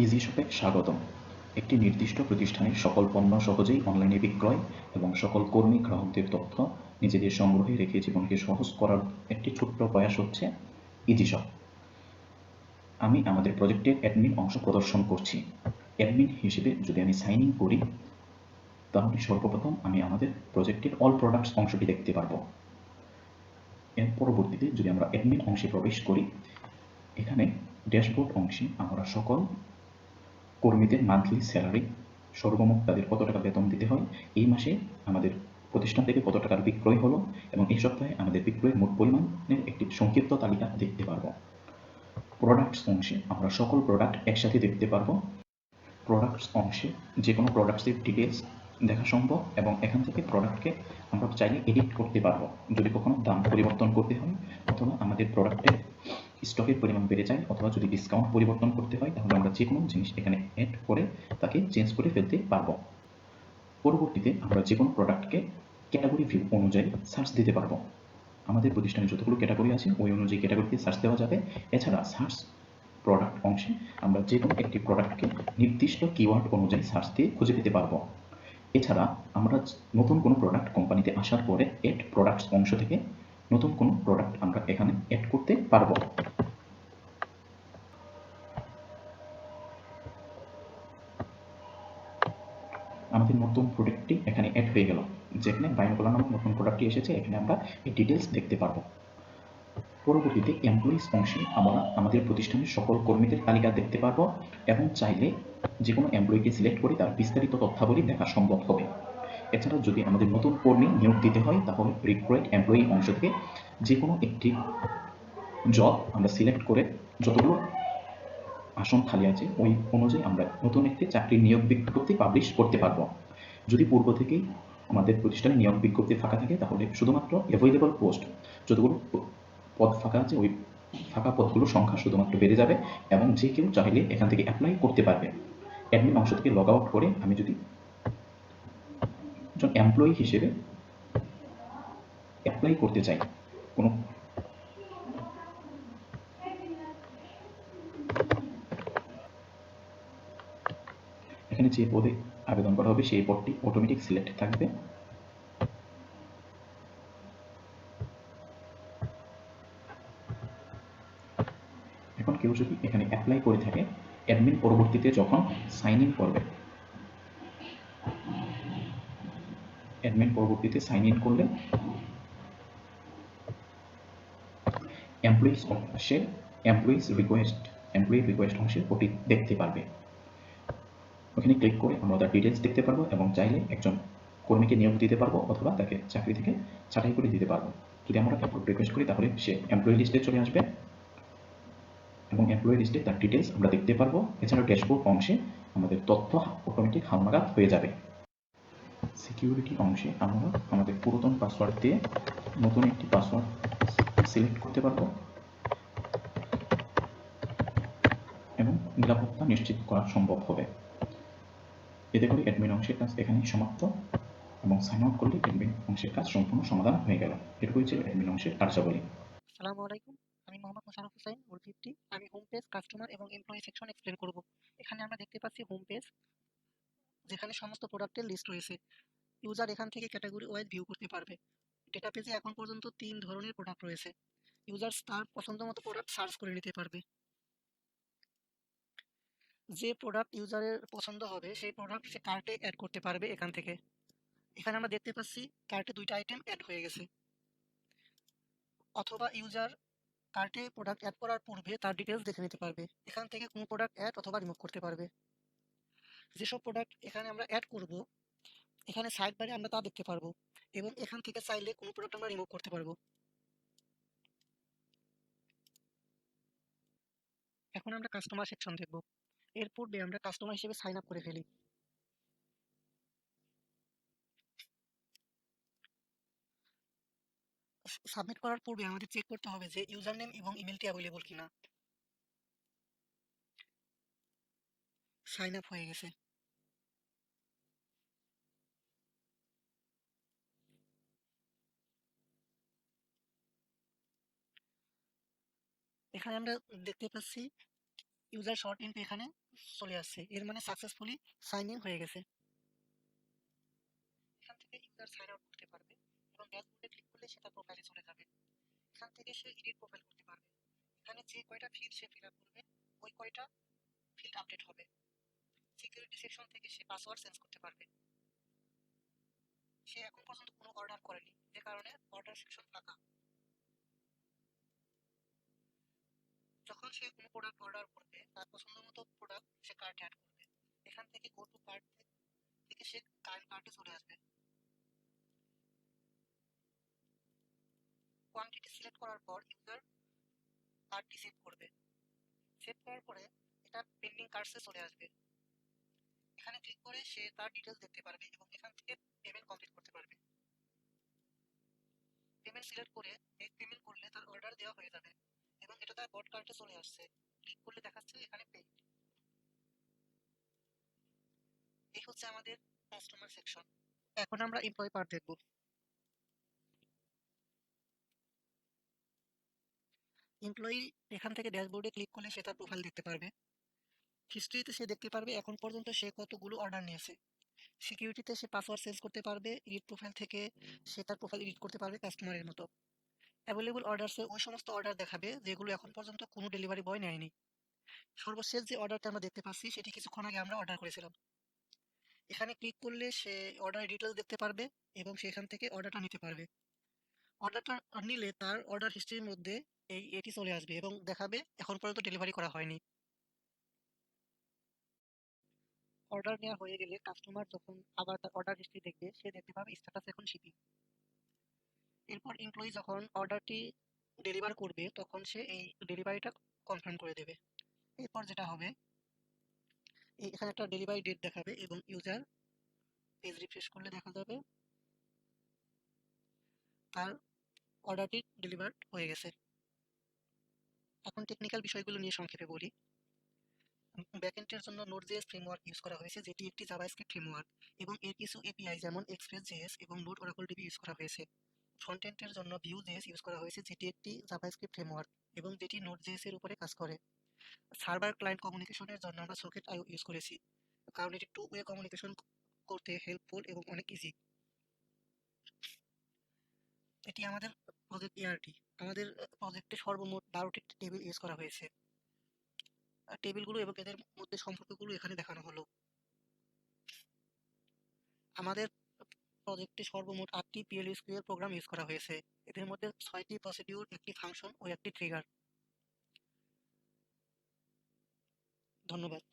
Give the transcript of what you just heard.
Easy শপে স্বাগতম। একটি নির্দিষ্ট প্রতিষ্ঠানের সকল পণ্য সহজেই অনলাইনে বিক্রয় এবং সকল কর্মী গ্রাহকদের তথ্য নিজেদের সংগ্রহে রেখে জীবনকে সহজ করার একটি ছোট্ট প্রয়াস হচ্ছে ইজি শপ। আমি আমাদের প্রজেক্টের অ্যাডমিন অংশ প্রদর্শন করছি। অ্যাডমিন হিসেবে যদি আমি সাইন ইন করি, তাহলে সর্বপ্রথম আমি আমাদের প্রজেক্টের অল প্রোডাক্টস অংশটি দেখতে পারবো। এর পরবর্তীতে যদি আমরা অ্যাডমিন অংশে প্রবেশ করি, এখানে ড্যাশবোর্ড অংশে আমরা সকল কর্মীদের মান্থলি স্যালারি, সর্বমোট তাদের কত টাকা বেতন দিতে হয়, এই মাসে আমাদের প্রতিষ্ঠান থেকে কত টাকার বিক্রয় হলো এবং এই সপ্তাহে আমাদের বিক্রয়ের মোট পরিমাণের একটি সংক্ষিপ্ত তালিকা দেখতে পারবো। প্রোডাক্টস অংশে আমরা সকল প্রোডাক্ট একসাথে দেখতে পারবো। প্রোডাক্টস অংশে যে কোনো প্রোডাক্টসের ডিটেলস দেখা সম্ভব এবং এখান থেকে প্রোডাক্টকে আমরা চাইলে এডিট করতে পারবো যদি কখনো দাম পরিবর্তন করতে হয়, অথবা আমাদের প্রোডাক্টের স্টকের পরিমাণ বেড়ে যায়, অথবা যদি ডিসকাউন্ট পরিবর্তন করতে হয়, তাহলে আমরা যে কোনো জিনিস এখানে অ্যাড করে তাকে চেঞ্জ করে ফেলতে পারবো। পরবর্তীতে আমরা যে কোনো প্রোডাক্টকে ক্যাটাগরি ভিউ অনুযায়ী সার্চ দিতে পারবো। আমাদের প্রতিষ্ঠানে যতগুলো ক্যাটাগরি আছে ওই অনুযায়ী ক্যাটাগরিতে সার্চ দেওয়া যাবে। এছাড়া সার্চ প্রোডাক্ট অংশে আমরা যে কোনো একটি প্রোডাক্টকে নির্দিষ্ট কিওয়ার্ড অনুযায়ী সার্চ দিয়ে খুঁজে পেতে পারবো। এছাড়া আমরা নতুন কোনো প্রোডাক্ট কোম্পানিতে আসার পরে এড প্রোডাক্টস অংশ থেকে নতুন কোনো প্রোডাক্ট আমরা এখানে অ্যাড করতে পারবো। আমাদের নতুন প্রোডাক্টটি এখানে অ্যাড হয়ে গেল, যেখানে বায়োকোলা নামক নতুন প্রোডাক্টটি এসেছে। এখানে আমরা এই ডিটেলস দেখতে পারবো। পরবর্তীতে এমপ্লয়িজ অংশে আমরা আমাদের প্রতিষ্ঠানের সকল কর্মীদের তালিকা দেখতে পারবো এবং চাইলে যে কোনো এমপ্লয়িকে সিলেক্ট করে তার বিস্তারিত তথ্যাবলী দেখা সম্ভব হবে। এছাড়া যদি আমাদের নতুন কর্মী নিয়োগ দিতে হয়, তাহলে রিক্রুইট এমপ্লয়ি অংশ থেকে যে কোনো একটি জব আমরা সিলেক্ট করে যতগুলো আসন খালি আছে ওই অনুযায়ী আমরা নতুন একটি চাকরির নিয়োগ বিজ্ঞপ্তি পাবলিশ করতে পারবো। যদি পূর্ব থেকেই আমাদের প্রতিষ্ঠানে নিয়োগ বিজ্ঞপ্তি ফাঁকা থাকে, তাহলে শুধুমাত্র অ্যাভেলেবল পোস্ট, যতগুলো পদ ফাঁকা আছে ওই ফাঁকা পদগুলোর সংখ্যা শুধুমাত্র বেড়ে যাবে এবং যে কেউ চাইলে এখান থেকে অ্যাপ্লাই করতে পারবে। অ্যাডমিন অংশ থেকে লগ আউট করে আমি যদি একজন এমপ্লয়ি হিসেবে অ্যাপ্লাই করতে চাই, কোনো এখানে যে পদে আবেদন করা হবে সেই পদটি অটোমেটিক সিলেক্ট থাকবে। এখন কেউ যদি এখানে অ্যাপ্লাই করে থাকে, অ্যাডমিন পরবর্তীতে যখন সাইন ইন করবে, অ্যাডমিন পরবর্তীতে সাইন ইন করলে এমপ্লয়িজ অংশে এমপ্লয়ি রিকোয়েস্ট অংশে ওটি দেখতে পারবে। ওখানে ক্লিক করে আমরা তার ডিটেলস দেখতে পারবো এবং চাইলে একজন কর্মীকে নিয়োগ দিতে পারবো অথবা তাকে চাকরি থেকে ছাঁটাই করে দিতে পারবো। যদি আমরা অ্যাপ্রুভ রিকোয়েস্ট করি, তাহলে সে এমপ্লয়ি লিস্টে চলে আসবে এবং এমপ্লয়ি লিস্টে তার ডিটেলস আমরা দেখতে পারবো। এছাড়া ড্যাশবোর্ড অংশে আমাদের তথ্য অটোমেটিক হালনাগাদ হয়ে যাবে। সিকিউরিটি অংশে আমরা আমাদের পুরাতন পাসওয়ার্ড দিয়ে নতুন একটি পাসওয়ার্ড সিলেক্ট করতে পারবো এবং নিরাপত্তা নিশ্চিত করা সম্ভব হবে। এতে করে অ্যাডমিন অংশের কাজ এখানেই সমাপ্ত এবং সাইন আউট করলে অ্যাডমিন অংশের কাজ সম্পূর্ণ সমাধান হয়ে গেল। এটুকুই ছিল অ্যাডমিন অংশের কার্যাবলী। আসসালামু আলাইকুম। আমি মোহাম্মদ মোশাররফ হোসাইন ওর 50। আমি হোম পেজ, কাস্টমার এবং এমপ্লয়ি সেকশন এক্সপ্লেন করব। এখানে আমরা দেখতে পাচ্ছি হোম পেজ, যেখানে সমস্ত প্রোডাক্টের লিস্ট রয়েছে। ইউজার এখান থেকে ক্যাটাগরি ওয়াইজ ভিউ করতে পারবে। ডেটা পেজে এখন পর্যন্ত 3 ধরনের প্রোডাক্ট রয়েছে। ইউজার তার পছন্দ মতো প্রোডাক্ট সার্চ করে নিতে পারবে। যে প্রোডাক্ট ইউজারের পছন্দ হবে সেই প্রোডাক্ট সে কার্টে অ্যাড করতে পারবে এখান থেকে। এখানে আমরা দেখতে পাচ্ছি কার্টে 2টা আইটেম অ্যাড হয়ে গেছে। অথবা ইউজার কার্টে প্রোডাক্ট অ্যাড করার পূর্বে তার ডিটেলস দেখে নিতে পারবে। এখান থেকে কোন প্রোডাক্ট অ্যাড অথবা রিমুভ করতে পারবে। যেসব প্রোডাক্ট এখানে আমরা অ্যাড করব, এখানে সাইড বারে আমরা তা দেখতে পারবো এবং এখান থেকে চাইলে কোন প্রোডাক্ট আমরা রিমুভ করতে পারবো। এখন আমরা কাস্টমার সেকশন দেখব। এর পূর্বে আমরা কাস্টমার হিসেবে সাইন আপ করে ফেলি। সাবমিট করার পূর্বে আমাদের চেক করতে হবে যে ইউজার নেম এবং ইমেলটি অ্যাভেলেবল কিনা। সাইন আপ হয়ে গেছে। এখানে আমরা দেখতে পাচ্ছি ইউজার শর্ট ইনপু এখানে চলে আসছে, এর মানে সাকসেসফুলি সাইন ইন হয়ে গেছে। এখান থেকে ইউজার সাইন আউট করতে পারবে এবং ড্যাশবোর্ডে ক্লিক করলে সে তার প্রোফাইলে চলে যাবে। এখান থেকে সে এডিট প্রোফাইল করতে পারবে। এখানে যে কয়টা ফিল্ড সে ফিল আপ করবে ওই কয়টা ফিল্ড আপডেট হবে। সিকিউরিটি সেকশন থেকে সে পাসওয়ার্ড চেঞ্জ করতে পারবে। সে এখন পর্যন্ত কোনো অর্ডার করেনি, যে কারণে অর্ডার সেকশন ফাঁকা। যখন সে কোনো প্রোডাক্ট অর্ডার করবে তার পছন্দ মতো প্রোডাক্ট সে কার্টে অ্যাড করবে। এখান থেকে গো টু কার্ট থেকে সে কার্টে চলে আসবে। কোয়ান্টিটি সিলেক্ট করার পর ইউজার কার্টটি সেভ করবে। সেভ করার পরে এটা পেন্ডিং কার্টসে চলে আসবে। এখানে ক্লিক করে সে তার ডিটেলস দেখতে পারবে এবং এখান থেকে পেমেন্ট কমপ্লিট করতে পারবে। পেমেন্ট সিলেক্ট করে মেক পেমেন্ট করলে তার অর্ডার দেওয়া হয়ে যাবে এবং এটা তার বট কার্টে চলে আসছে। ক্লিক করলে দেখাচ্ছে এখানে পে। এই হচ্ছে আমাদের কাস্টমার সেকশন। এখন আমরা এমপ্লয়ি পার্ট দেখব। এমপ্লয়ি এখান থেকে ড্যাশবোর্ডে ক্লিক করলে সে তার প্রোফাইল দেখতে পারবে। হিস্ট্রিতে সে দেখতে পারবে এখন পর্যন্ত সে কতগুলো অর্ডার নিয়েছে। সিকিউরিটিতে সে পাসওয়ার্ড চেঞ্জ করতে পারবে। এডিট প্রোফাইল থেকে সে তার প্রোফাইল এডিট করতে পারবে কাস্টমারের মতো। অ্যাভেলেবল অর্ডারসে ওই সমস্ত অর্ডার দেখাবে যেগুলো এখন পর্যন্ত কোনো ডেলিভারি বয় নেয়নি। সর্বশেষ যে অর্ডারটা আমরা দেখতে পাচ্ছি সেটি কিছুক্ষণ আগে আমরা অর্ডার করেছিলাম। এখানে ক্লিক করলে সে অর্ডার ডিটেলস দেখতে পারবে এবং সেখান থেকে অর্ডারটা নিতে পারবে। অর্ডারটা নিলে তার অর্ডার হিস্ট্রির মধ্যে এটি চলে আসবে এবং দেখাবে এখন পর্যন্ত ডেলিভারি করা হয়নি। অর্ডার নেওয়া হয়ে গেলে কাস্টমার যখন আবার তার অর্ডার হিস্ট্রি দেখবে সে দেখতে পাবে স্ট্যাটাস এখন শিপিং। এরপর এমপ্লয়ি যখন অর্ডারটি ডেলিভার করবে তখন সে এই ডেলিভারিটা কনফার্ম করে দেবে। এরপর যেটা হবে এখানে একটা ডেলিভারি ডেট দেখাবে এবং ইউজার পেজ রিফ্রেশ করলে দেখা যাবে তার অর্ডারটি ডেলিভার হয়ে গেছে। এখন টেকনিক্যাল বিষয়গুলো নিয়ে সংক্ষেপে বলি। ব্যাকএন্ডের জন্য নোড.জেএস ফ্রেমওয়ার্ক ইউজ করা হয়েছে, যেটি একটি জাভাস্ক্রিপ্ট ফ্রেমওয়ার্ক এবং এর কিছু এপিআই যেমন এক্সপ্রেস.জেএস এবং নোড ওরাকল ডিবি ইউজ করা হয়েছে। ফ্রন্টএন্ডের জন্য ভিউ.জেএস ইউজ করা হয়েছে, যেটি একটি জাভাস্ক্রিপ্ট ফ্রেমওয়ার্ক এবং যেটি নোড.জেএস এর উপরে কাজ করে। সার্ভার ক্লায়েন্ট কমিউনিকেশনের জন্য আমরা সকেট.আইও ইউজ করেছি, কারণ এটি টু ওয়ে কমিউনিকেশন করতে হেল্পফুল এবং অনেক ইজি। এটি আমাদের প্রজেক্ট ইআরটি। আমাদের প্রজেক্টে সর্বমোট 12টি টেবিল ইউজ করা হয়েছে। টেবিলগুলো এবং এদের মধ্যে সম্পর্কগুলো এখানে দেখানো হলো। আমাদের প্রজেক্টে সর্বমোট 8টি PL/SQL প্রোগ্রাম ইউজ করা হয়েছে। এদের মধ্যে 6টি প্রসিডিউর, একটি ফাংশন ও একটি ট্রিগার। ধন্যবাদ।